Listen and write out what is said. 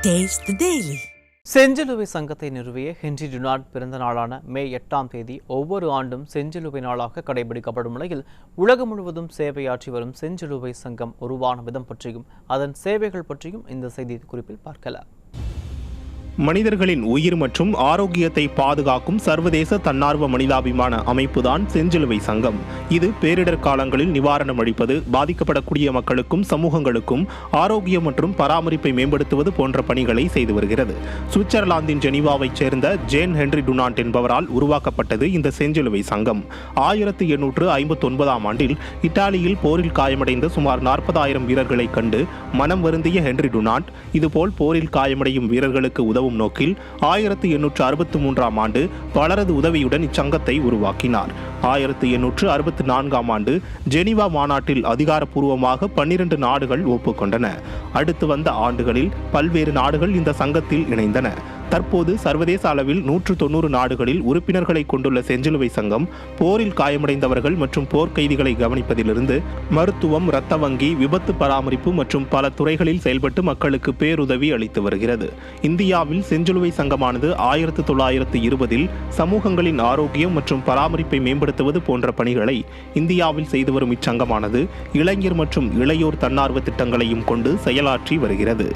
Taste the Daily. செஞ்சிலுவை சங்கத்தை நிறுவிய ஹென்றி டுனாண்ட் பிறந்த நாளான மே 8ஆம் தேதி ஒவ்வொரு ஆண்டும் செஞ்சிலுவை நாளாக கடைபிடிக்கப்படும் நிலையில் உலகம் முழுவதும் சேவையாற்றி வரும் செஞ்சிலுவை சங்கம் உருவான விதம் பற்றியும் அதன் சேவைகள் பற்றியும் இந்த செய்தி குறிப்பில் பார்க்கலாம். மனிதர்களின் உயிர் மற்றும் ஆரோக்கியத்தை பாதுகாக்கும் சர்வதேச தன்னார்வ மனிதாபிமான அமைப்புதான் செஞ்சிலுவை சங்கம். இது பேரிடர் காலங்களில் நிவாரணம் அளிப்பது, பாதிக்கப்படக்கூடிய மக்களுக்கும் சமூகங்களுக்கும் ஆரோக்கியம் மற்றும் பராமரிப்பை மேம்படுத்துவது போன்ற பணிகளை செய்து வருகிறது. சுவிட்சர்லாந்தின் ஜெனீவாவைச் சேர்ந்த ஜேன் ஹென்றி டுனாண்ட் என்பவரால் உருவாக்கப்பட்டது இந்த செஞ்சிலுவை சங்கம். 1859ஆம் ஆண்டில் இத்தாலியில் போரில் காயமடைந்த சுமார் 40,000 வீரர்களை கண்டு மனம் வருந்திய ஹென்றி டுனாண்ட் இதுபோல் போரில் காயமடையும் வீரர்களுக்கு உதவும் நோக்கில் 1863ஆம் ஆண்டு பலரது உதவியுடன் இச்சங்கத்தை உருவாக்கினார். 1864ஆம் ஆண்டு ஜெனீவா மாநாட்டில் அதிகாரப்பூர்வமாக 12 நாடுகள் ஒப்புக்கொண்டன. அடுத்து வந்த ஆண்டுகளில் பல்வேறு நாடுகள் இந்த சங்கத்தில் இணைந்தன. தற்போது சர்வதேச அளவில் 190 நாடுகளில் உறுப்பினர்களை கொண்டுள்ள செஞ்சிலுவை சங்கம் போரில் காயமடைந்தவர்கள் மற்றும் போர்க்கைதிகளை கவனிப்பதிலிருந்து மருத்துவம், இரத்த வங்கி, விபத்து பராமரிப்பு மற்றும் பல துறைகளில் செயல்பட்டு மக்களுக்கு பேருதவி அளித்து வருகிறது. இந்தியாவில் செஞ்சிலுவை சங்கமானது 1920இல் சமூகங்களின் ஆரோக்கியம் மற்றும் பராமரிப்பை மேம்படுத்துவது போன்ற பணிகளை இந்தியாவில் செய்து வரும் இச்சங்கமானது இளைஞர் மற்றும் இளையோர் தன்னார்வ திட்டங்களையும் கொண்டு செயலாற்றி வருகிறது.